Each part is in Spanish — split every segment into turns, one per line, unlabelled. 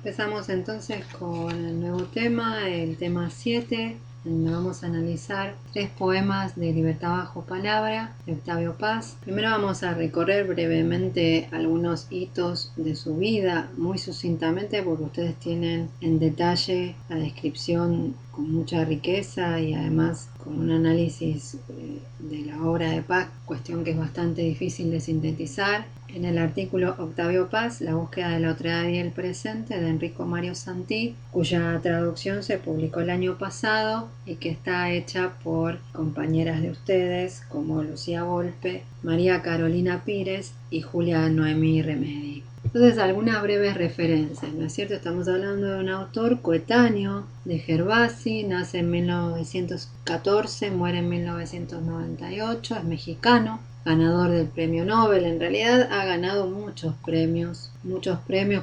Empezamos entonces con el nuevo tema, el tema 7, donde vamos a analizar 3 poemas de Libertad bajo palabra de Octavio Paz. Primero vamos a recorrer brevemente algunos hitos de su vida, muy sucintamente, porque ustedes tienen en detalle la descripción con mucha riqueza y además con un análisis de la obra de Paz, cuestión que es bastante difícil de sintetizar. En el artículo Octavio Paz, la búsqueda de la otredad y el presente, de Enrico Mario Santi, cuya traducción se publicó el año pasado y que está hecha por compañeras de ustedes como Lucía Volpe, María Carolina Pires y Julia Noemí Remedi. Entonces, algunas breves referencias, ¿no es cierto? Estamos hablando de un autor coetáneo de Gervasi, nace en 1914, muere en 1998, es mexicano, ganador del premio Nobel. En realidad ha ganado muchos premios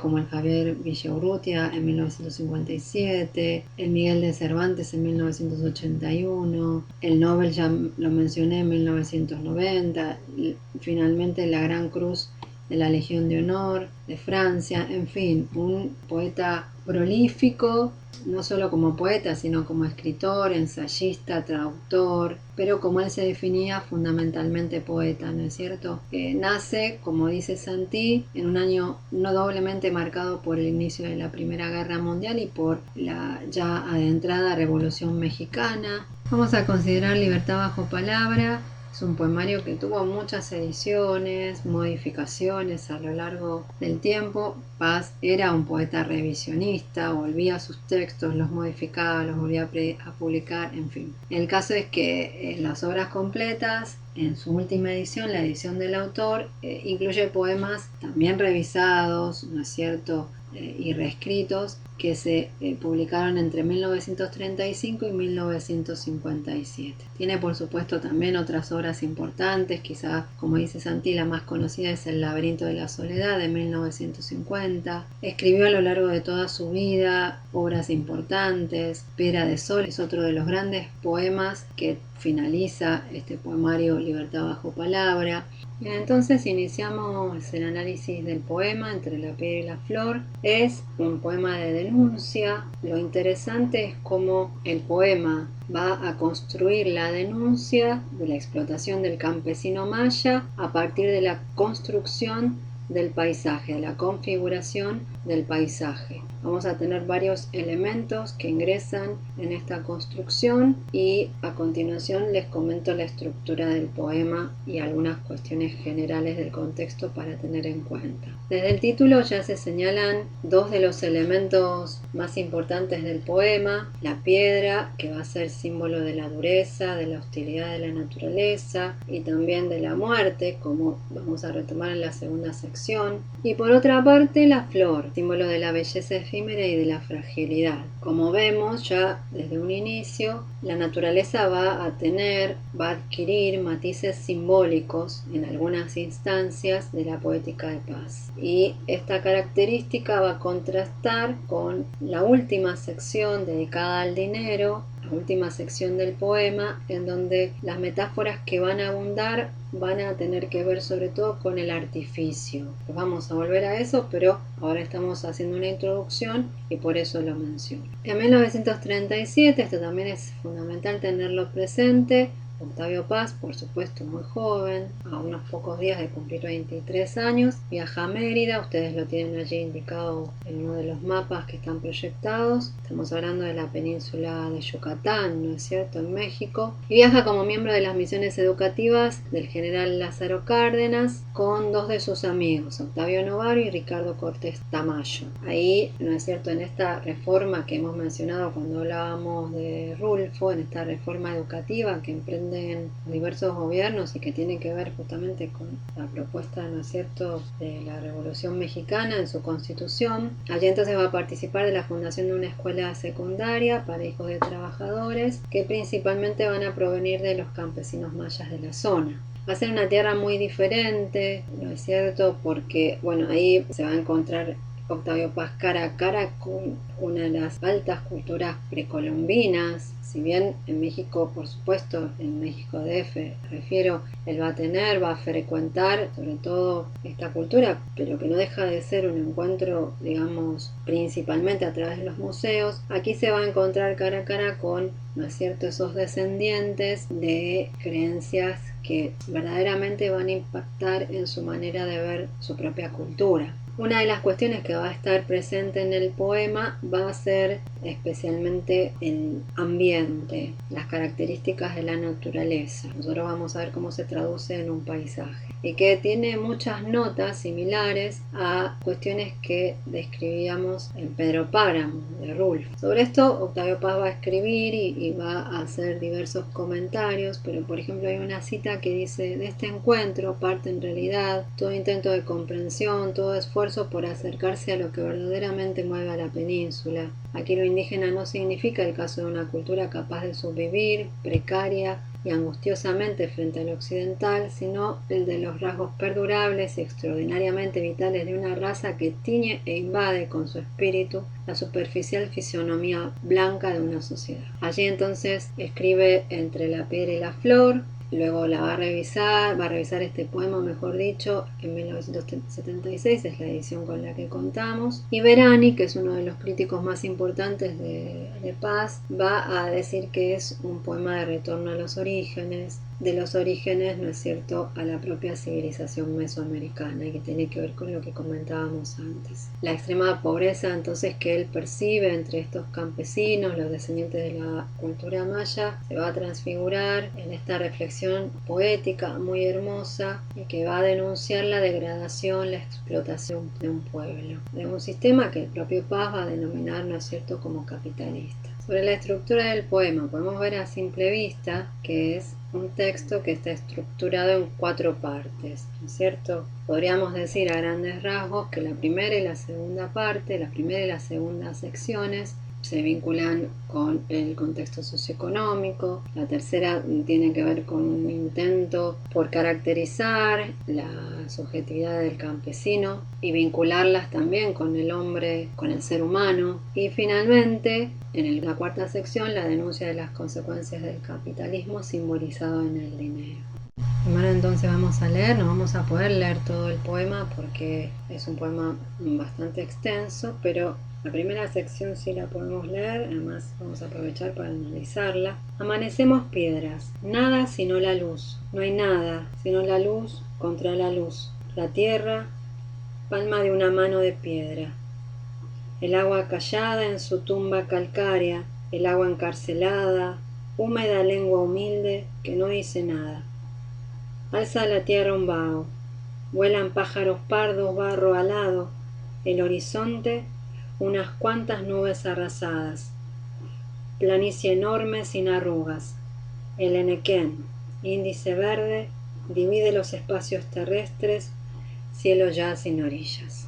como el Javier Villaurrutia en 1957, el Miguel de Cervantes en 1981, el Nobel ya lo mencioné en 1990, y finalmente la Gran Cruz de la Legión de Honor de Francia. En fin, un poeta prolífico, no solo como poeta, sino como escritor, ensayista, traductor, pero como él se definía, fundamentalmente poeta, ¿no es cierto? Nace, como dice Santi, en un año no doblemente marcado por el inicio de la Primera Guerra Mundial y por la ya adentrada Revolución Mexicana. Vamos a considerar Libertad bajo palabra. Es un poemario que tuvo muchas ediciones, modificaciones a lo largo del tiempo. Paz era un poeta revisionista, volvía a sus textos, los modificaba, los volvía a publicar, en fin. El caso es que las obras completas, en su última edición, la edición del autor, incluye poemas también revisados, ¿no es cierto?, y reescritos, que se publicaron entre 1935 y 1957. Tiene por supuesto también otras obras importantes, quizá como dice Santi, la más conocida es El laberinto de la soledad de 1950. Escribió a lo largo de toda su vida obras importantes. Pera de Sol es otro de los grandes poemas que finaliza este poemario Libertad bajo palabra. Bien, entonces iniciamos el análisis del poema Entre la piedra y la flor. Es un poema de denuncia. Lo interesante es cómo el poema va a construir la denuncia de la explotación del campesino maya a partir de la construcción del paisaje, de la configuración del paisaje. Vamos a tener varios elementos que ingresan en esta construcción y a continuación les comento la estructura del poema y algunas cuestiones generales del contexto para tener en cuenta. Desde el título ya se señalan dos de los elementos más importantes del poema: la piedra, que va a ser símbolo de la dureza, de la hostilidad de la naturaleza y también de la muerte, como vamos a retomar en la segunda sección, y por otra parte la flor, símbolo de la belleza efímera y de la fragilidad. Como vemos ya desde un inicio, la naturaleza va a adquirir matices simbólicos en algunas instancias de la poética de Paz. Y esta característica va a contrastar con la última sección dedicada al dinero, la última sección del poema, en donde las metáforas que van a abundar van a tener que ver sobre todo con el artificio. Pues vamos a volver a eso, pero ahora estamos haciendo una introducción y por eso lo menciono. En 1937, esto también es fundamental tenerlo presente, Octavio Paz, por supuesto muy joven, a unos pocos días de cumplir 23 años, viaja a Mérida. Ustedes lo tienen allí indicado en uno de los mapas que están proyectados. Estamos hablando de la península de Yucatán, ¿no es cierto?, en México. Y viaja como miembro de las misiones educativas del general Lázaro Cárdenas con dos de sus amigos, Octavio Novaro y Ricardo Cortés Tamayo. Ahí, ¿no es cierto?, en esta reforma que hemos mencionado cuando hablábamos de Rulfo, en esta reforma educativa que emprende diversos gobiernos y que tiene que ver justamente con la propuesta, ¿no es cierto?, de la Revolución Mexicana en su constitución. Allí entonces va a participar de la fundación de una escuela secundaria para hijos de trabajadores que principalmente van a provenir de los campesinos mayas de la zona. Va a ser una tierra muy diferente, ¿no es cierto?, porque bueno, ahí se va a encontrar Octavio Paz cara a cara con una de las altas culturas precolombinas. Si bien en México, por supuesto, en México DF, refiero, él va a frecuentar sobre todo esta cultura, pero que no deja de ser un encuentro, digamos, principalmente a través de los museos. Aquí se va a encontrar cara a cara con, ¿no es cierto?, esos descendientes de creencias que verdaderamente van a impactar en su manera de ver su propia cultura. Una de las cuestiones que va a estar presente en el poema va a ser especialmente el ambiente, las características de la naturaleza. Nosotros vamos a ver cómo se traduce en un paisaje y que tiene muchas notas similares a cuestiones que describíamos en Pedro Páramo de Rulfo. Sobre esto Octavio Paz va a escribir y va a hacer diversos comentarios, pero por ejemplo hay una cita que dice: de este encuentro parte en realidad todo intento de comprensión, todo esfuerzo por acercarse a lo que verdaderamente mueve a la península. Aquí lo indígena no significa el caso de una cultura capaz de subvivir, precaria y angustiosamente frente al occidental, sino el de los rasgos perdurables y extraordinariamente vitales de una raza que tiñe e invade con su espíritu la superficial fisonomía blanca de una sociedad. Allí entonces escribe Entre la piedra y la flor. Luego la va a revisar este poema, mejor dicho, en 1976, es la edición con la que contamos. Y Verani, que es uno de los críticos más importantes de Paz, va a decir que es un poema de retorno a los orígenes, ¿no es cierto?, a la propia civilización mesoamericana, y que tiene que ver con lo que comentábamos antes. La extrema pobreza entonces que él percibe entre estos campesinos, los descendientes de la cultura maya, se va a transfigurar en esta reflexión poética muy hermosa y que va a denunciar la degradación, la explotación de un pueblo, de un sistema que el propio Paz va a denominar, ¿no es cierto?, como capitalista. Sobre la estructura del poema podemos ver a simple vista que es un texto que está estructurado en 4 partes, ¿no es cierto? Podríamos decir a grandes rasgos que la primera y la segunda parte, la primera y la segunda secciones, se vinculan con el contexto socioeconómico. La tercera tiene que ver con un intento por caracterizar la subjetividad del campesino y vincularlas también con el hombre, con el ser humano. Y finalmente, en la cuarta sección, la denuncia de las consecuencias del capitalismo simbolizado en el dinero. Primero entonces vamos a leer, no vamos a poder leer todo el poema porque es un poema bastante extenso, pero la primera sección sí la podemos leer, además vamos a aprovechar para analizarla. Amanecemos piedras, nada sino la luz, no hay nada sino la luz contra la luz. La tierra, palma de una mano de piedra. El agua callada en su tumba calcárea, el agua encarcelada, húmeda lengua humilde que no dice nada. Alza la tierra un vaho, vuelan pájaros pardos, barro alado, el horizonte, unas cuantas nubes arrasadas, planicie enorme sin arrugas, el Enequén, índice verde, divide los espacios terrestres, cielo ya sin orillas.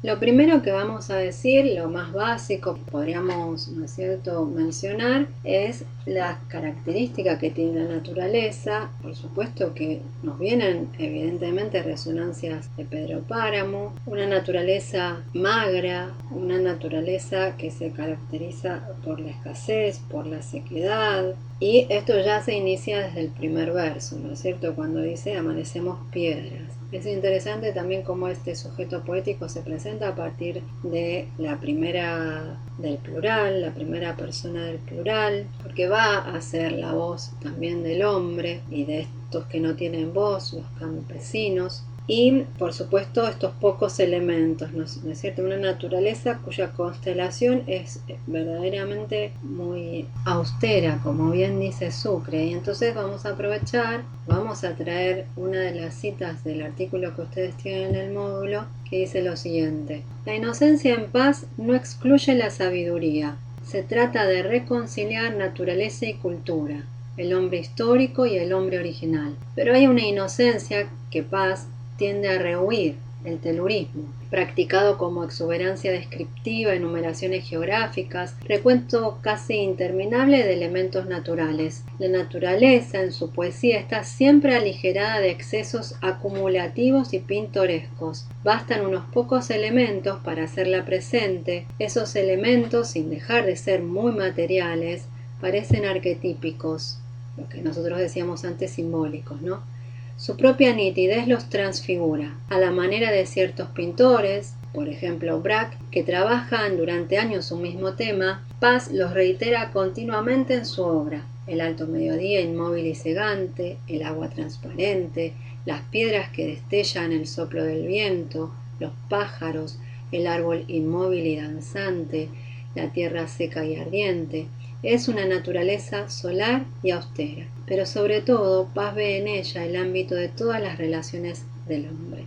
Lo primero que vamos a decir, lo más básico que podríamos, ¿no es cierto?, mencionar, es las características que tiene la naturaleza. Por supuesto que nos vienen evidentemente resonancias de Pedro Páramo, una naturaleza magra, una naturaleza que se caracteriza por la escasez, por la sequedad, y esto ya se inicia desde el primer verso, ¿no es cierto?, cuando dice amanecemos piedras. Es interesante también cómo este sujeto poético se presenta a partir de la primera del plural, la primera persona del plural, porque va a ser la voz también del hombre y de estos que no tienen voz, los campesinos. Y, por supuesto, estos pocos elementos, ¿no es cierto? Una naturaleza cuya constelación es verdaderamente muy austera, como bien dice Sucre. Y entonces vamos a aprovechar, vamos a traer una de las citas del artículo que ustedes tienen en el módulo, que dice lo siguiente: la inocencia en paz no excluye la sabiduría. Se trata de reconciliar naturaleza y cultura, el hombre histórico y el hombre original. Pero hay una inocencia que Paz tiende a rehuir, el telurismo, practicado como exuberancia descriptiva, enumeraciones geográficas, recuento casi interminable de elementos naturales. La naturaleza en su poesía está siempre aligerada de excesos acumulativos y pintorescos. Bastan unos pocos elementos para hacerla presente. Esos elementos, sin dejar de ser muy materiales, parecen arquetípicos, lo que nosotros decíamos antes simbólicos, ¿no? Su propia nitidez los transfigura, a la manera de ciertos pintores, por ejemplo Braque, que trabajan durante años un mismo tema. Paz los reitera continuamente en su obra: el alto mediodía inmóvil y cegante, el agua transparente, las piedras que destellan el soplo del viento, los pájaros, el árbol inmóvil y danzante, la tierra seca y ardiente. Es una naturaleza solar y austera, pero sobre todo Paz ve en ella el ámbito de todas las relaciones del hombre.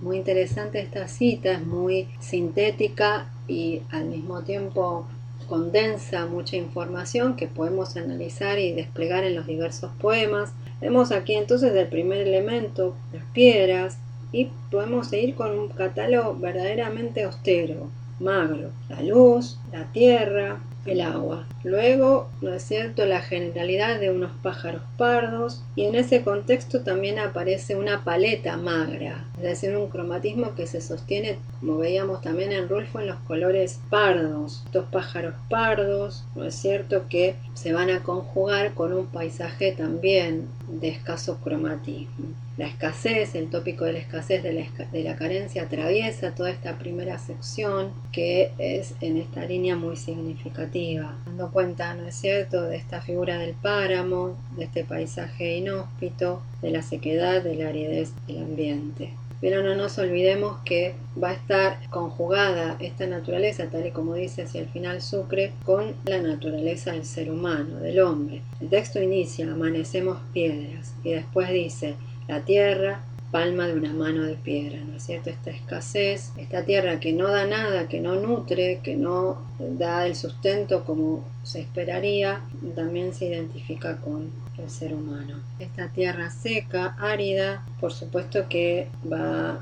Muy interesante esta cita, es muy sintética y al mismo tiempo condensa mucha información que podemos analizar y desplegar en los diversos poemas. Vemos aquí entonces el primer elemento, las piedras, y podemos seguir con un catálogo verdaderamente austero, magro: la luz, la tierra, el agua. Luego, ¿no es cierto?, la generalidad de unos pájaros pardos, y en ese contexto también aparece una paleta magra, es decir, un cromatismo que se sostiene, como veíamos también en Rulfo, en los colores pardos. Estos pájaros pardos, ¿no es cierto?, que se van a conjugar con un paisaje también de escaso cromatismo. La escasez, el tópico de la escasez, de la carencia, atraviesa toda esta primera sección, que es en esta línea muy significativa, dando cuenta, ¿no es cierto?, de esta figura del páramo, de este paisaje inhóspito, de la sequedad, de la aridez del ambiente. Pero no nos olvidemos que va a estar conjugada esta naturaleza, tal y como dice hacia el final Sucre, con la naturaleza del ser humano, del hombre. El texto inicia: amanecemos piedras, y después dice: la tierra, palma de una mano de piedra, ¿no es cierto? Esta escasez, esta tierra que no da nada, que no nutre, que no da el sustento como se esperaría, también se identifica con el ser humano. Esta tierra seca, árida, por supuesto que va a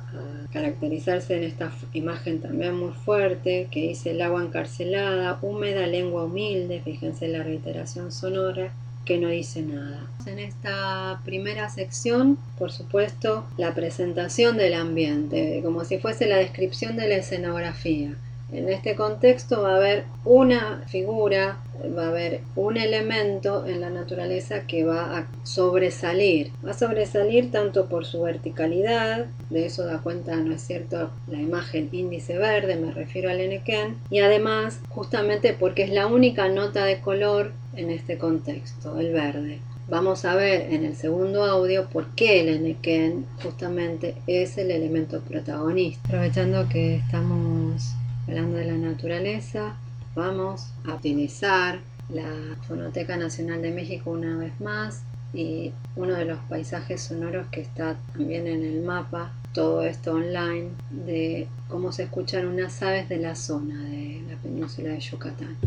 caracterizarse en esta imagen también muy fuerte, que dice: el agua encarcelada, húmeda lengua humilde. Fíjense la reiteración sonora, que no dice nada. En esta primera sección, por supuesto, la presentación del ambiente, como si fuese la descripción de la escenografía. En este contexto va a haber una figura, va a haber un elemento en la naturaleza que va a sobresalir. Va a sobresalir tanto por su verticalidad, de eso da cuenta, ¿no es cierto?, la imagen índice verde, me refiero al Enequén, y además justamente porque es la única nota de color en este contexto, el verde. Vamos a ver en el segundo audio por qué el Enequén justamente es el elemento protagonista. Aprovechando que estamos hablando de la naturaleza, vamos a utilizar la Fonoteca Nacional de México una vez más, y uno de los paisajes sonoros que está también en el mapa, todo esto online, de cómo se escuchan unas aves de la zona de la península de Yucatán.